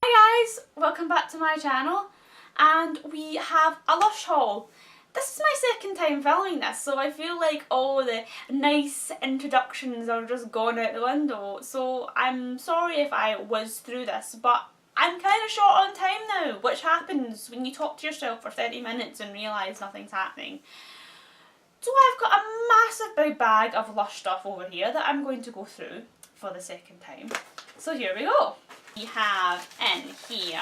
Hi guys, welcome back to my channel, and we have a Lush haul. This is my second time filming this, so I feel like all the nice introductions are just gone out the window, so I'm sorry if I whiz through this, but I'm kind of short on time now, which happens when you talk to yourself for 30 minutes and realise nothing's happening. So I've got a massive big bag of Lush stuff over here that I'm going to go through for the second time. So here we go. We have in here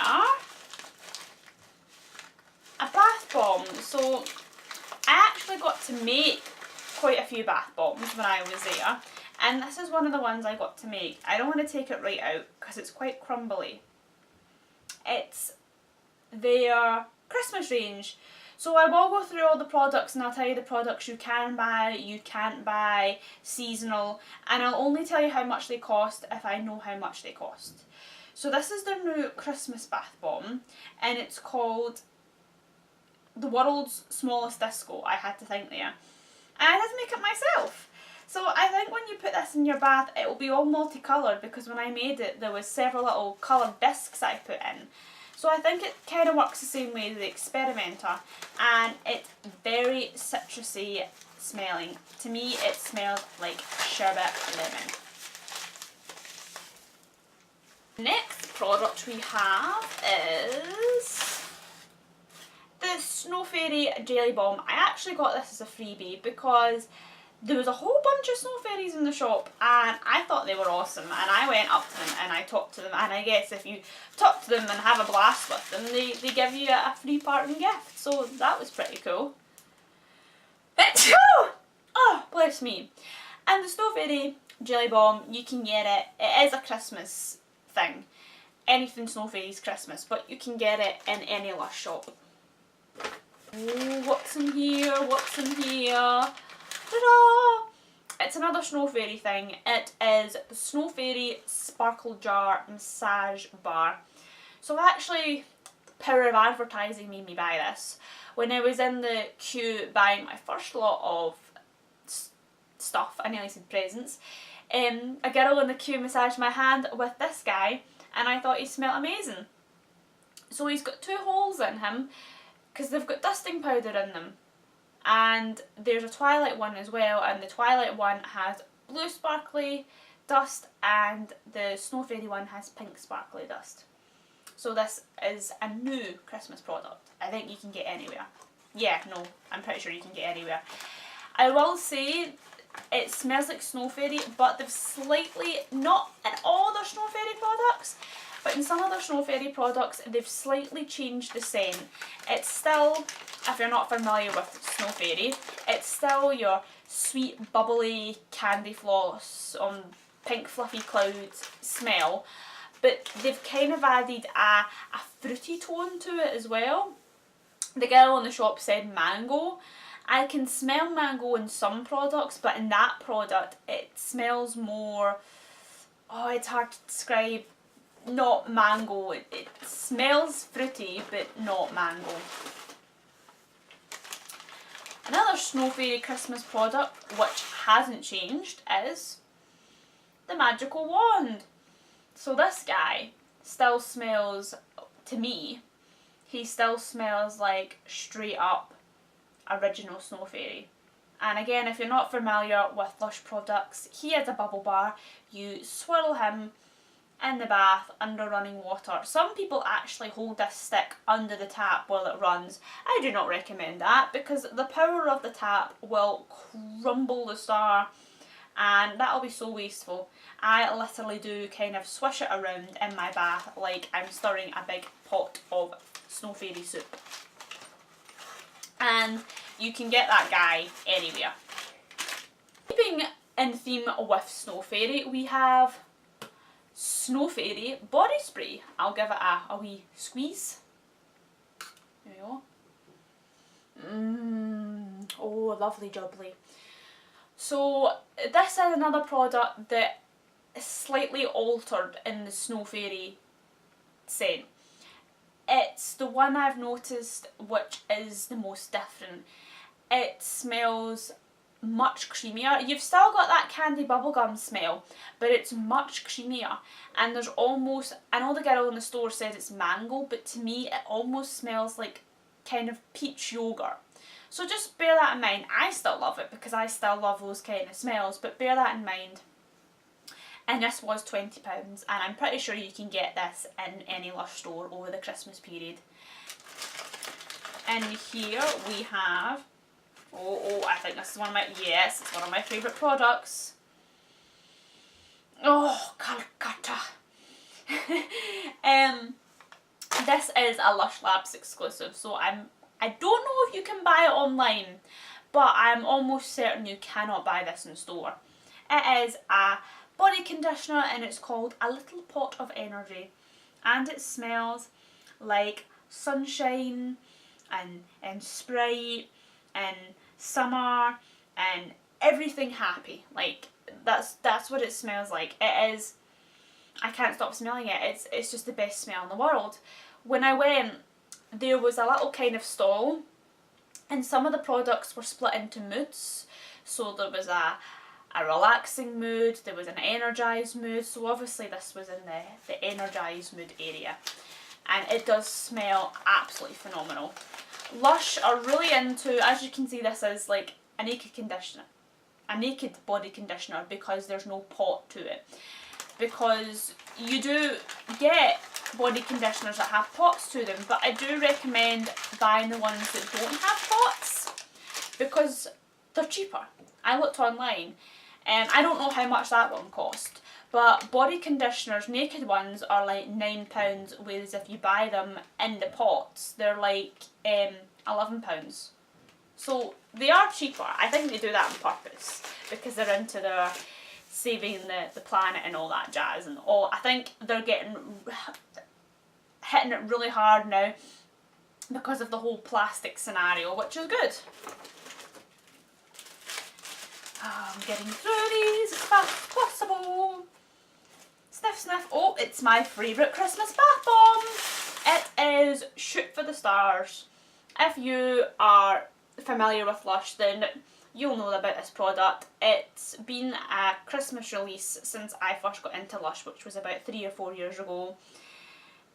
a bath bomb. So I actually got to make quite a few bath bombs when I was there, and this is one of the ones I got to make. I don't want to take it right out because it's quite crumbly. It's their Christmas range. So I will go through all the products and I'll tell you the products you can buy, you can't buy, seasonal, and I'll only tell you how much they cost if I know how much they cost. So this is their new Christmas bath bomb, and it's called the world's smallest disco. I had to think there. And I had to make it myself. So I think when you put this in your bath, it will be all multicoloured, because when I made it there was several little coloured discs I put in. So I think it kind of works the same way as the Experimenter, and it's very citrusy smelling. To me it smells like sherbet lemon. Next product we have is the Snow Fairy Jelly Bomb. I actually got this as a freebie because there was a whole bunch of snow fairies in the shop and I thought they were awesome, and I went up to them and I talked to them, and I guess if you talk to them and have a blast with them, they give you a free parting gift, so that was pretty cool. Oh, bless me. And the Snow Fairy Jelly Bomb, you can get it. It is a Christmas thing. Anything Snow Fairy's Christmas, but you can get it in any Lush shop. Oh, what's in here? What's in here? Ta-da! It's another Snow Fairy thing. It is the Snow Fairy Sparkle Jar Massage Bar. So actually, the power of advertising made me buy this. When I was in the queue buying my first lot of stuff, I nearly said presents, a girl in the queue massaged my hand with this guy, and I thought he smelled amazing. So he's got two holes in him because they've got dusting powder in them. And there's a Twilight one as well, and the Twilight one has blue sparkly dust and the Snow Fairy one has pink sparkly dust. So this is a new Christmas product. I think you can get anywhere. Yeah, no, I'm pretty sure you can get anywhere. I will say it smells like Snow Fairy, but they've slightly, not in all their Snow Fairy products, but in some of their Snow Fairy products they've slightly changed the scent. It's still, if you're not familiar with Snow Fairy, it's still your sweet bubbly candy floss on pink fluffy clouds smell, but they've kind of added a fruity tone to it as well. The girl in the shop said mango. I can smell mango in some products, but in that product it smells more, oh, it's hard to describe, not mango. It smells fruity but not mango. Another Snow Fairy Christmas product which hasn't changed is the magical wand. So this guy still smells, to me, he still smells like straight up original Snow Fairy. And again, if you're not familiar with Lush products, he has a bubble bar. You swirl him in the bath under running water. Some people actually hold this stick under the tap while it runs. I do not recommend that because the power of the tap will crumble the star and that'll be so wasteful. I literally do kind of swish it around in my bath like I'm stirring a big pot of Snow Fairy soup. And you can get that guy anywhere. Keeping in theme with Snow Fairy, we have Snow Fairy body spray. I'll give it a wee squeeze. There you go. Oh, lovely jubbly. So this is another product that is slightly altered in the Snow Fairy scent. It's the one I've noticed which is the most different. It smells much creamier. You've still got that candy bubblegum smell, but it's much creamier. And there's almost, I know the girl in the store says it's mango, but to me it almost smells like kind of peach yogurt. So just bear that in mind. I still love it because I still love those kind of smells, but bear that in mind. And this was £20, and I'm pretty sure you can get this in any Lush store over the Christmas period. And here we have, I think this is one of my, yes, it's one of my favourite products. Oh, Calcutta. This is a Lush Labs exclusive, so I don't know if you can buy it online, but I'm almost certain you cannot buy this in store. It is a body conditioner and it's called A Little Pot of Energy, and it smells like sunshine and Sprite and summer and everything happy. Like that's what it smells like. It is, I can't stop smelling it. It's just the best smell in the world. When I went, there was a little kind of stall and some of the products were split into moods. So there was a relaxing mood, there was an energised mood, so obviously this was in the energised mood area. And it does smell absolutely phenomenal. Lush are really into, as you can see, this is like a naked conditioner, a naked body conditioner, because there's no pot to it. Because you do get body conditioners that have pots to them, but I do recommend buying the ones that don't have pots because they're cheaper. I looked online. I don't know how much that one cost, but body conditioners, naked ones, are like £9, whereas if you buy them in the pots, they're like £11. So they are cheaper. I think they do that on purpose because they're into their saving the planet and all that jazz and all. I think they're hitting it really hard now because of the whole plastic scenario, which is good. I'm getting through these as fast as possible. Sniff, sniff. Oh, it's my favourite Christmas bath bomb. It is Shoot for the Stars. If you are familiar with Lush, then you'll know about this product. It's been a Christmas release since I first got into Lush, which was about 3 or 4 years ago.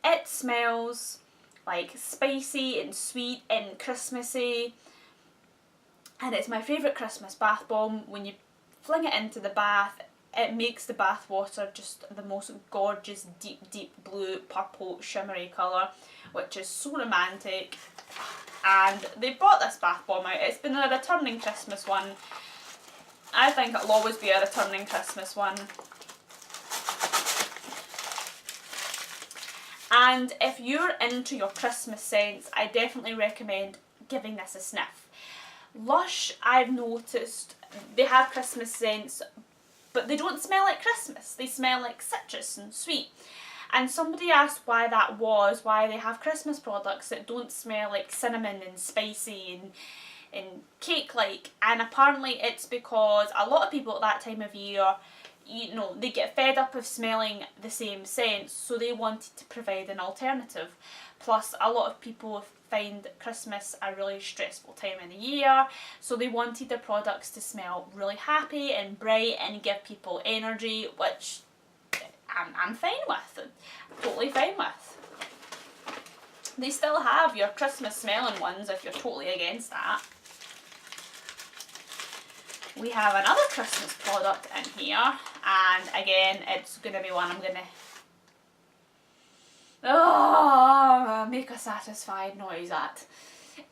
It smells like spicy and sweet and Christmassy. And it's my favourite Christmas bath bomb. When you fling it into the bath, it makes the bath water just the most gorgeous deep blue, purple, shimmery colour, which is so romantic. And they brought this bath bomb out. It's been a returning Christmas one. I think it'll always be a returning Christmas one. And if you're into your Christmas scents, I definitely recommend giving this a sniff. Lush, I've noticed, they have Christmas scents, but they don't smell like Christmas. They smell like citrus and sweet. And somebody asked why that was, why they have Christmas products that don't smell like cinnamon and spicy and cake-like. And apparently it's because a lot of people at that time of year, you know, they get fed up of smelling the same scents, so they wanted to provide an alternative. Plus, a lot of people find Christmas a really stressful time in the year, so they wanted their products to smell really happy and bright and give people energy, which I'm fine with. I'm totally fine with. They still have your Christmas smelling ones if you're totally against that. We have another Christmas product in here, and again, it's going to be one I'm going to make a satisfied noise at.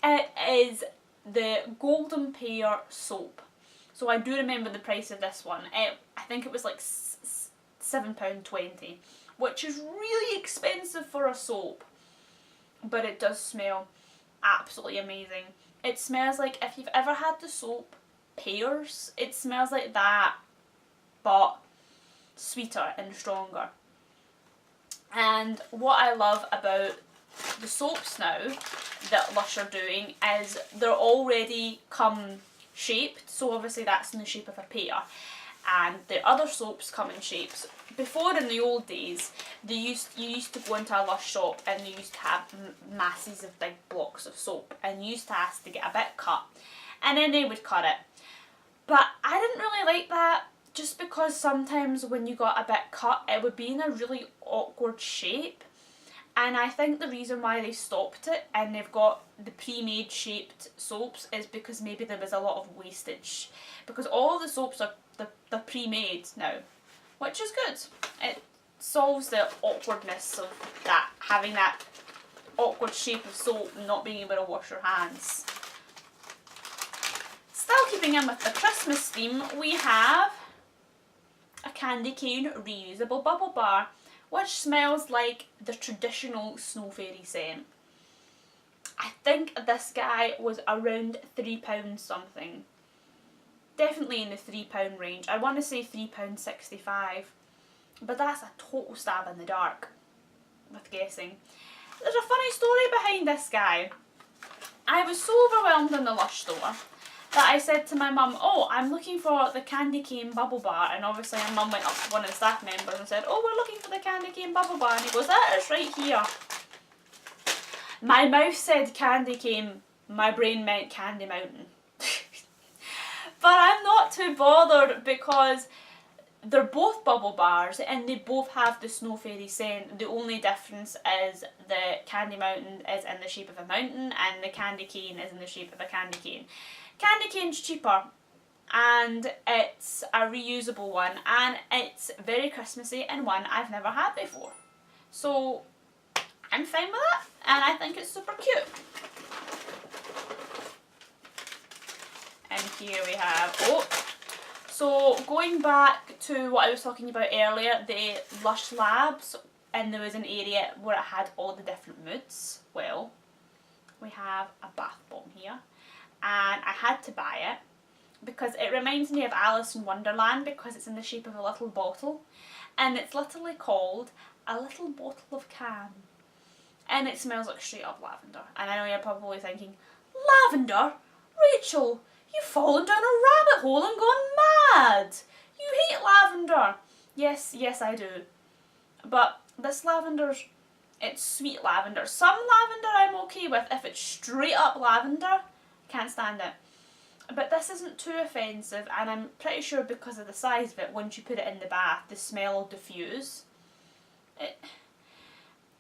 It is the Golden Pear soap. So I do remember the price of this one. I think it was like £7.20, which is really expensive for a soap, but it does smell absolutely amazing. It smells like, if you've ever had the soap Pears, it smells like that, but sweeter and stronger. And what I love about the soaps now that Lush are doing is they're already come shaped, so obviously that's in the shape of a pear, and the other soaps come in shapes. Before, in the old days, you used to go into a Lush shop and they used to have masses of big blocks of soap, and you used to ask to get a bit cut, and then they would cut it. But I didn't really like that, just because sometimes when you got a bit cut, it would be in a really awkward shape. And I think the reason why they stopped it and they've got the pre-made shaped soaps is because maybe there was a lot of wastage. Because all the soaps are they're pre-made now, which is good. It solves the awkwardness of that, having that awkward shape of soap and not being able to wash your hands. Still keeping in with the Christmas theme, we have a candy cane reusable bubble bar, which smells like the traditional snow fairy scent. I think this guy was around £3 something. Definitely in the £3 range. I want to say £3.65, but that's a total stab in the dark with guessing. There's a funny story behind this guy. I was so overwhelmed in the Lush store that I said to my mum, oh, I'm looking for the candy cane bubble bar, and obviously my mum went up to one of the staff members and said, oh, we're looking for the candy cane bubble bar, and he goes, that is right here. My mouth said candy cane, my brain meant Candy Mountain. But I'm not too bothered because they're both bubble bars and they both have the snow fairy scent. The only difference is the Candy Mountain is in the shape of a mountain and the candy cane is in the shape of a candy cane. Candy cane's cheaper and it's a reusable one and it's very Christmassy and one I've never had before. So I'm fine with that and I think it's super cute. And here we have, so going back to what I was talking about earlier, the Lush Labs, and there was an area where it had all the different moods. Well, we have a bath bomb here, and I had to buy it because it reminds me of Alice in Wonderland because it's in the shape of a little bottle, and it's literally called a little bottle of Cam, and it smells like straight up lavender. And I know you're probably thinking, lavender? Rachel, you've fallen down a rabbit hole and gone mad. You hate lavender. Yes, I do. But this lavender's, it's sweet lavender. Some lavender I'm okay with. If it's straight up lavender, can't stand it. But this isn't too offensive, and I'm pretty sure because of the size of it, once you put it in the bath, the smell will diffuse.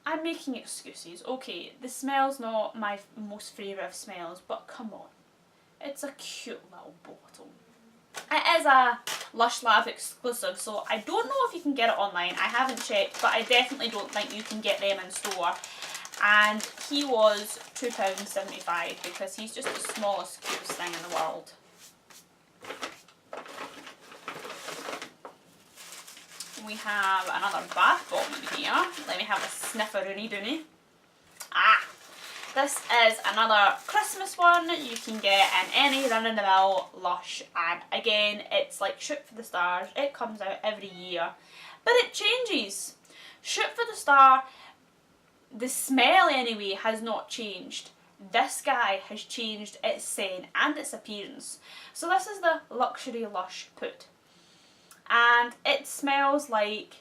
I'm making excuses. Okay, the smell's not my most favourite of smells, but come on. It's a cute little bottle. It is a Lush Labs exclusive, so I don't know if you can get it online. I haven't checked, but I definitely don't think you can get them in store. And he was £2.75 because he's just the smallest, cutest thing in the world. We have another bath bomb in here. Let me have a snifferoonie dooney. This is another Christmas one you can get in any run-of-the-mill Lush, and again it's like Shoot for the Stars. It comes out every year, but it changes. Shoot for the Star, the smell anyway, has not changed. This guy has changed its scent and its appearance. So this is the Luxury Lush Put, and it smells like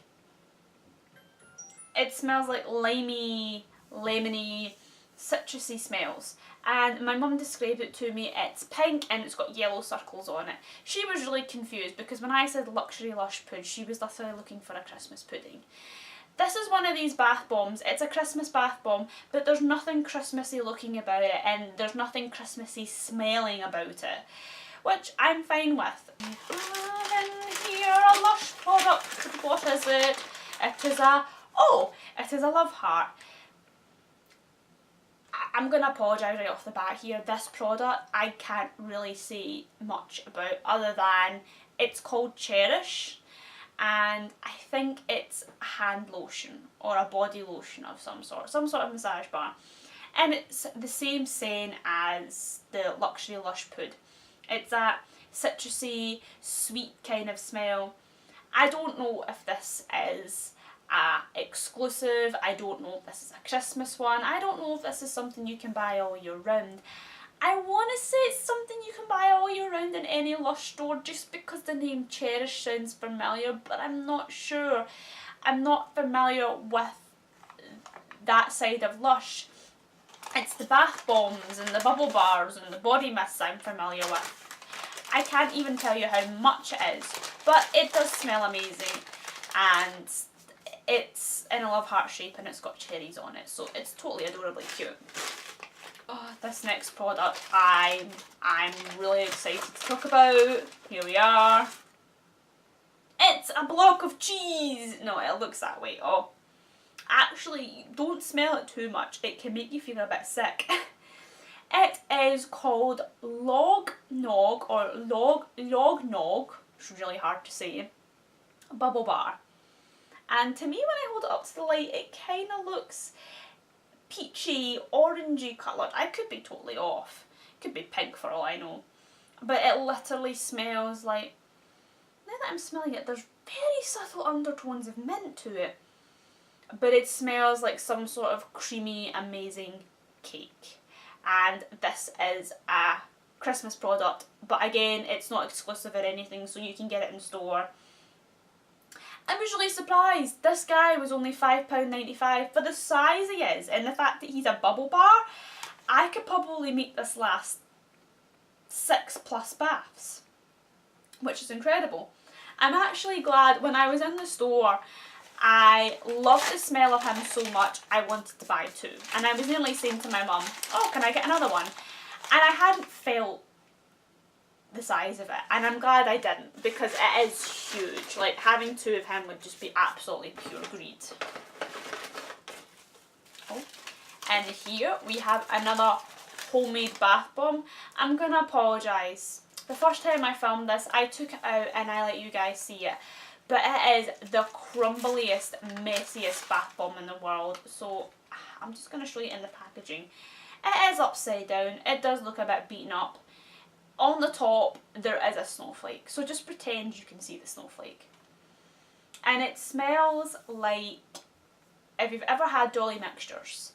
limey, lemony, citrusy smells. And my mum described it to me, it's pink and it's got yellow circles on it. She was really confused because when I said Luxury Lush Pud, she was literally looking for a Christmas pudding. This is one of these bath bombs. It's a Christmas bath bomb, but there's nothing Christmassy looking about it and there's nothing Christmassy smelling about it, which I'm fine with. We have in here a Lush product. What is it? It is a love heart. I'm going to apologise right off the bat here. This product I can't really say much about other than it's called Cherish, and I think it's a hand lotion or a body lotion of some sort of massage bar, and it's the same scent as the Luxury Lush Pud. It's a citrusy, sweet kind of smell. I don't know if this is exclusive. I don't know if this is a Christmas one. I don't know if this is something you can buy all year round. I want to say it's something you can buy all year round in any Lush store just because the name Cherish sounds familiar, but I'm not sure. I'm not familiar with that side of Lush. It's the bath bombs and the bubble bars and the body mists I'm familiar with. I can't even tell you how much it is, but it does smell amazing, and it's in a love heart shape and it's got cherries on it, so it's totally adorably cute. Oh, this next product I'm really excited to talk about. Here we are. It's a block of cheese! No, it looks that way. Oh, actually, don't smell it too much. It can make you feel a bit sick. It is called Log Nog, or Log Nog. It's really hard to say. Bubble bar. And to me, when I hold it up to the light, it kind of looks peachy, orangey coloured. I could be totally off. It could be pink for all I know. But it literally smells like, now that I'm smelling it, there's very subtle undertones of mint to it. But it smells like some sort of creamy, amazing cake. And this is a Christmas product. But again, it's not exclusive or anything, so you can get it in store. I was really surprised. This guy was only £5.95 for the size he is, and the fact that he's a bubble bar. I could probably make this last 6+ baths, which is incredible. I'm actually glad when I was in the store, I loved the smell of him so much I wanted to buy 2. And I was nearly saying to my mum, oh, can I get another one? And I hadn't felt the size of it, and I'm glad I didn't, because it is huge. Like, having 2 of him would just be absolutely pure greed. Oh, and here we have another homemade bath bomb. I'm gonna apologise. The first time I filmed this, I took it out and I let you guys see it, but it is the crumbliest, messiest bath bomb in the world. So I'm just gonna show you in the packaging. It is upside down. It does look a bit beaten up. On the top, there is a snowflake, so just pretend you can see the snowflake. And it smells like, if you've ever had Dolly mixtures,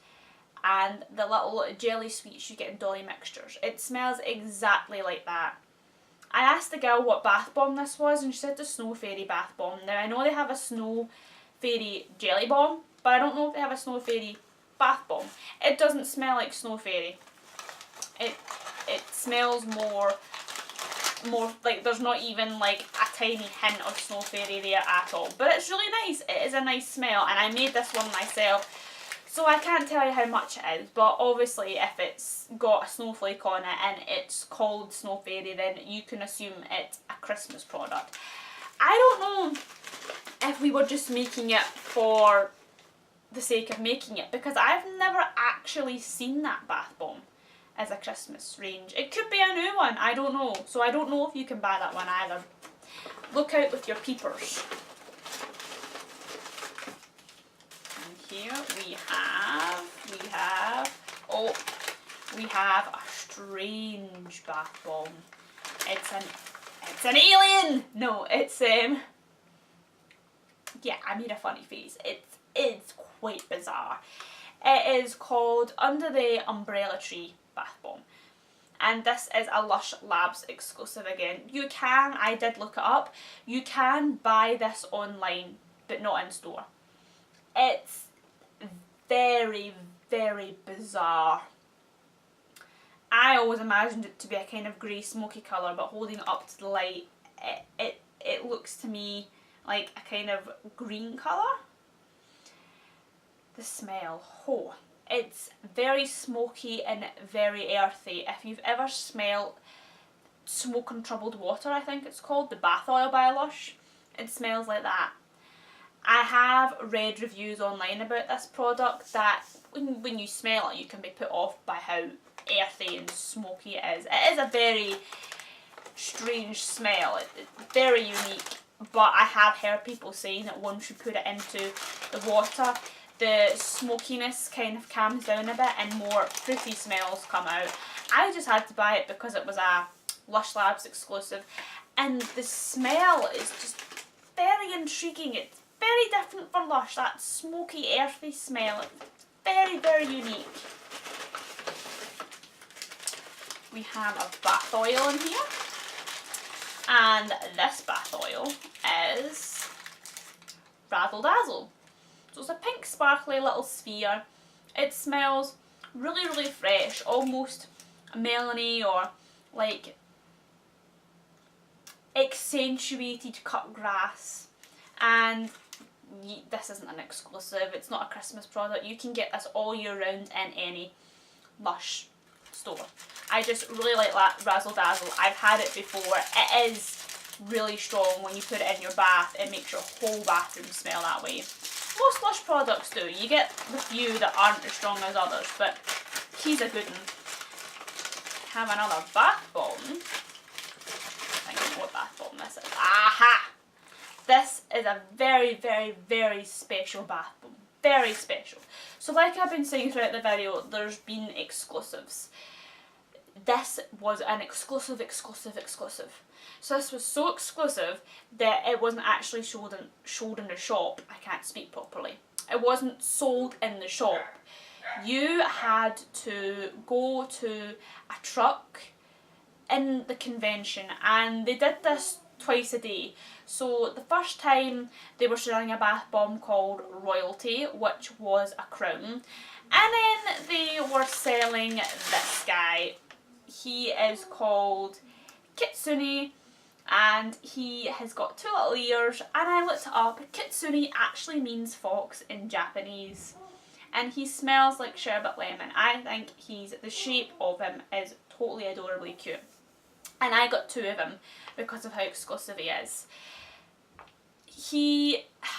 and the little jelly sweets you get in Dolly mixtures, it smells exactly like that. I asked the girl what bath bomb this was, and she said the Snow Fairy bath bomb. Now, I know they have a Snow Fairy jelly bomb, but I don't know if they have a Snow Fairy bath bomb. It doesn't smell like Snow Fairy. It smells more like there's not even like a tiny hint of Snow Fairy there at all. But it's really nice. It is a nice smell, and I made this one myself, so I can't tell you how much it is. But obviously, if it's got a snowflake on it and it's called Snow Fairy, then you can assume it's a Christmas product. I don't know if we were just making it for the sake of making it, because I've never actually seen that bath bomb as a Christmas range. It could be a new one, I don't know. So I don't know if you can buy that one either. Look out with your peepers. And here we have a strange bath bomb. It's an alien! No, it's yeah, I made a funny face. It's quite bizarre. It is called Under the Umbrella Tree bath bomb, and this is a Lush Labs exclusive again. I did look it up, you can buy this online but not in store. It's very, very bizarre. I always imagined it to be a kind of grey smoky colour, but holding it up to the light, it looks to me like a kind of green colour. The smell, oh, it's very smoky and very earthy. If you've ever smelled Smoke and Troubled Water, I think it's called, the bath oil by Lush, it smells like that. I have read reviews online about this product that when you smell it, you can be put off by how earthy and smoky it is. It is a very strange smell. It's very unique, but I have heard people saying that once you put it into the water, the smokiness kind of calms down a bit and more fruity smells come out. I just had to buy it because it was a Lush Labs exclusive, and the smell is just very intriguing. It's very different for Lush, that smoky, earthy smell. It's very, very unique. We have a bath oil in here, and this bath oil is Razzle Dazzle. So it's a pink sparkly little sphere. It smells really, really fresh, almost melony or like accentuated cut grass. And this isn't an exclusive, it's not a Christmas product. You can get this all year round in any Lush store. I just really like that Razzle Dazzle. I've had it before. It is really strong. When you put it in your bath, it makes your whole bathroom smell that way. Most Lush products do. You get the few that aren't as strong as others, but he's a good one. Have another bath bomb. I don't know what bath bomb this is. Aha! This is a very, very, very special bath bomb. Very special. So like I've been saying throughout the video, there's been exclusives. This was an exclusive. So this was so exclusive that it wasn't actually showed in the shop. I can't speak properly. It wasn't sold in the shop. You had to go to a truck in the convention, and they did this twice a day. So the first time they were selling a bath bomb called Royalty, which was a crown, and then they were selling this guy. He is called Kitsune, and he has got 2 little ears, and I looked it up. Kitsune actually means fox in Japanese, and he smells like sherbet lemon. I think the shape of him is totally adorably cute, and I got 2 of him because of how exclusive he is.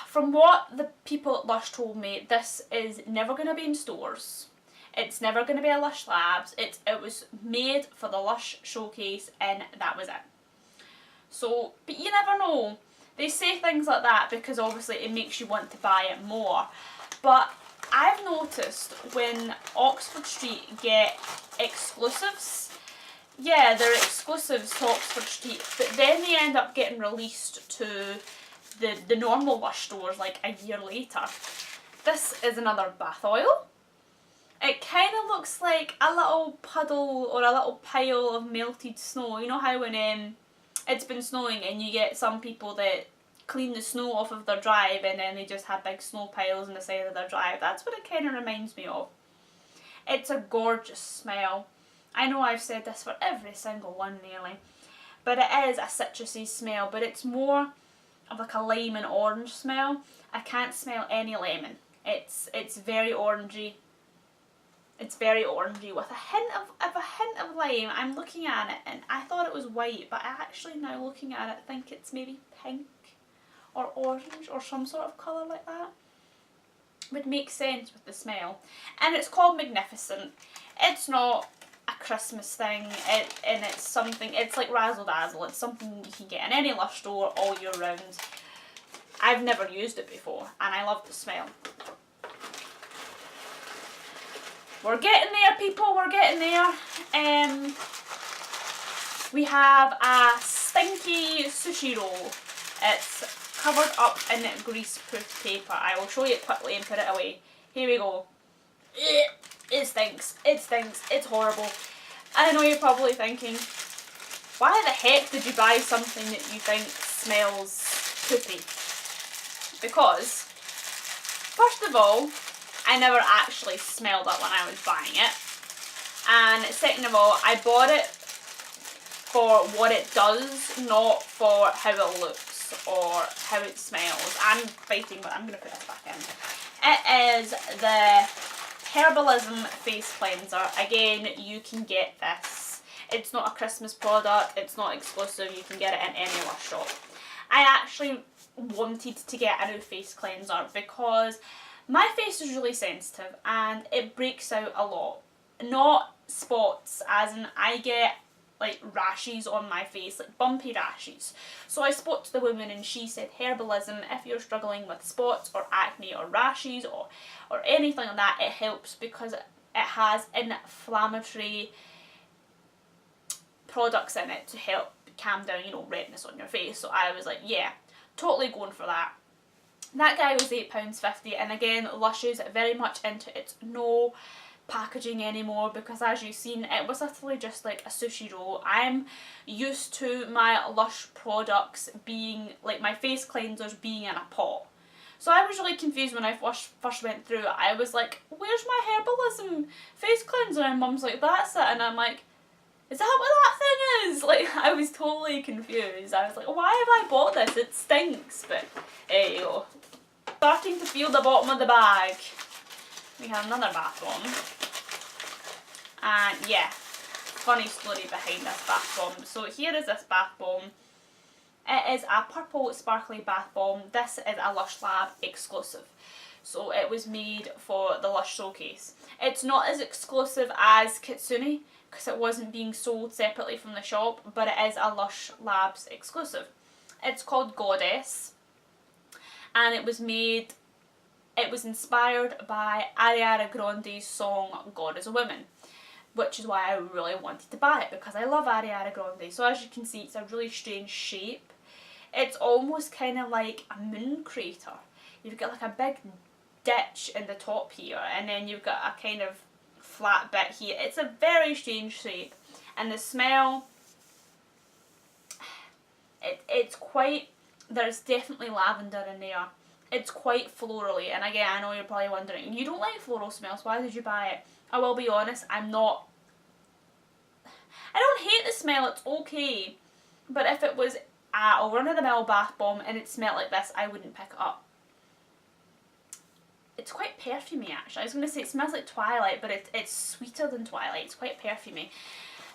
From what the people at Lush told me, this is never going to be in stores. It's never going to be a Lush Labs. It was made for the Lush Showcase, and that was it. So, but you never know. They say things like that because obviously it makes you want to buy it more. But I've noticed when Oxford Street get exclusives, yeah, they're exclusives to Oxford Street, but then they end up getting released to the normal Lush stores like a year later. This is another bath oil. It kind of looks like a little puddle or a little pile of melted snow. You know how when it's been snowing and you get some people that clean the snow off of their drive and then they just have big snow piles on the side of their drive? That's what it kind of reminds me of. It's a gorgeous smell. I know I've said this for every single one nearly, but it is a citrusy smell, but it's more of like a lime and orange smell. I can't smell any lemon. It's very orangey. It's very orangey with a hint of lime. I'm looking at it and I thought it was white, but I actually now looking at it think it's maybe pink or orange or some sort of colour like that. Would make sense with the smell. And it's called Magnificent. It's not a Christmas thing, and it's something, it's like Razzle Dazzle. It's something you can get in any Lush store all year round. I've never used it before and I love the smell. We're getting there, people, we're getting there. We have a stinky sushi roll. It's covered up in grease-proof paper. I will show you it quickly and put it away. Here we go. It stinks, it's horrible. And I know you're probably thinking, why the heck did you buy something that you think smells poopy? Because, first of all, I never actually smelled it when I was buying it. And second of all, I bought it for what it does, not for how it looks or how it smells. I'm fighting, but I'm going to put this back in. It is the Herbalism Face Cleanser. Again, you can get this. It's not a Christmas product, it's not exclusive, you can get it in any Lush shop. I actually wanted to get a new face cleanser because my face is really sensitive and it breaks out a lot. Not spots, as in I get like rashes on my face, like bumpy rashes. So I spoke to the woman and she said, Herbalism, if you're struggling with spots or acne or rashes or anything like that, it helps because it has inflammatory products in it to help calm down, you know, redness on your face. So I was like, yeah, totally going for that. That guy was £8.50, and again, Lush is very much into its no packaging anymore because, as you've seen, it was literally just like a sushi roll. I'm used to my Lush products being, like my face cleansers being in a pot. So I was really confused when I first went through it. I was like, where's my Herbalism face cleanser? And Mum's like, that's it. And I'm like, is that what that thing is? Like, I was totally confused. I was like, why have I bought this? It stinks. But there you go. Starting to feel the bottom of the bag. We have another bath bomb. And yeah, funny story behind this bath bomb. So here is this bath bomb. It is a purple sparkly bath bomb. This is a Lush Lab exclusive. So it was made for the Lush Showcase. It's not as exclusive as Kitsune because it wasn't being sold separately from the shop, but it is a Lush Labs exclusive. It's called Goddess, and it was inspired by Ariana Grande's song God is a Woman, which is why I really wanted to buy it, because I love Ariana Grande. So as you can see, it's a really strange shape. It's almost kind of like a moon crater. You've got like a big ditch in the top here, and then you've got a kind of flat bit here. It's a very strange shape, and the smell, it's quite, there's definitely lavender in there. It's quite florally, and again, I know you're probably wondering, you don't like floral smells, why did you buy it? I will be honest, I don't hate the smell, it's okay, but if it was a run-of-the-mill bath bomb and it smelled like this, I wouldn't pick it up. It's quite perfumey actually. I was going to say it smells like Twilight, but it's sweeter than Twilight. It's quite perfumey.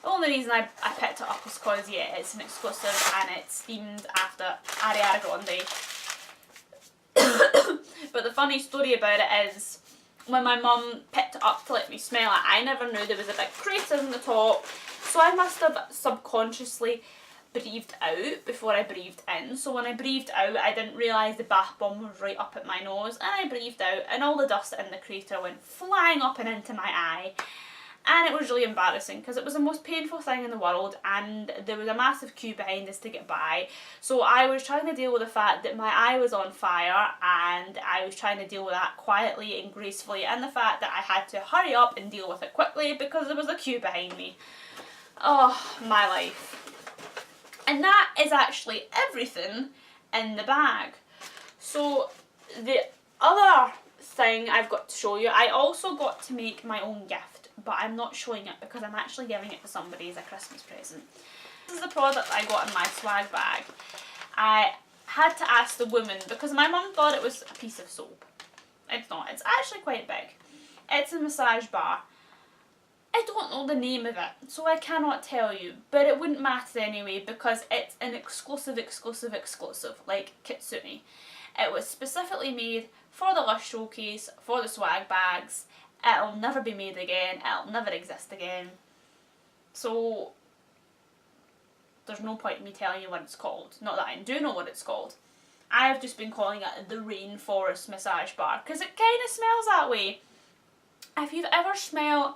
The only reason I picked it up is because, yeah, it's an exclusive and it's themed after Ariana Grande. But the funny story about it is, when my mum picked it up to let me smell it, I never knew there was a big crater in the top, so I must have subconsciously breathed out before I breathed in. So when I breathed out, I didn't realise the bath bomb was right up at my nose, and I breathed out and all the dust in the crater went flying up and into my eye, and it was really embarrassing because it was the most painful thing in the world, and there was a massive queue behind us to get by. So I was trying to deal with the fact that my eye was on fire, and I was trying to deal with that quietly and gracefully, and the fact that I had to hurry up and deal with it quickly because there was a queue behind me. Oh, my life. And that is actually everything in the bag. So the other thing I've got to show you, I also got to make my own gift, but I'm not showing it because I'm actually giving it to somebody as a Christmas present. This is the product I got in my swag bag. I had to ask the woman because my mum thought it was a piece of soap. It's not, it's actually quite big. It's a massage bar. I don't know the name of it, so I cannot tell you, but it wouldn't matter anyway because it's an exclusive, like Kitsune. It was specifically made for the Lush Showcase, for the swag bags. It'll never be made again, it'll never exist again. So there's no point in me telling you what it's called. Not that I do know what it's called. I have just been calling it the Rainforest Massage Bar because it kind of smells that way. If you've ever smelled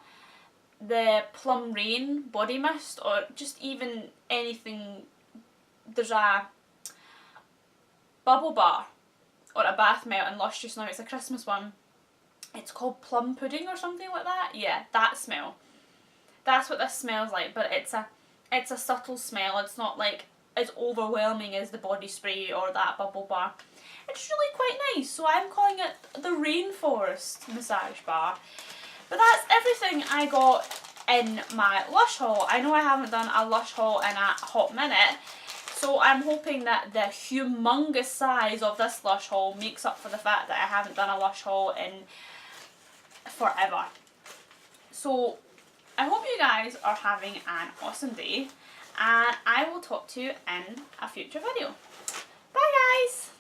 the Plum Rain body mist, or just even anything, there's a bubble bar or a bath melt in Lush just now, it's a Christmas one, it's called Plum Pudding or something like that. Yeah, that smell, that's what this smells like, but it's a subtle smell. It's not like as overwhelming as the body spray or that bubble bar. It's really quite nice, so I'm calling it the Rainforest Massage Bar. But that's everything I got in my Lush haul. I know I haven't done a Lush haul in a hot minute, so I'm hoping that the humongous size of this Lush haul makes up for the fact that I haven't done a Lush haul in forever. So I hope you guys are having an awesome day, and I will talk to you in a future video.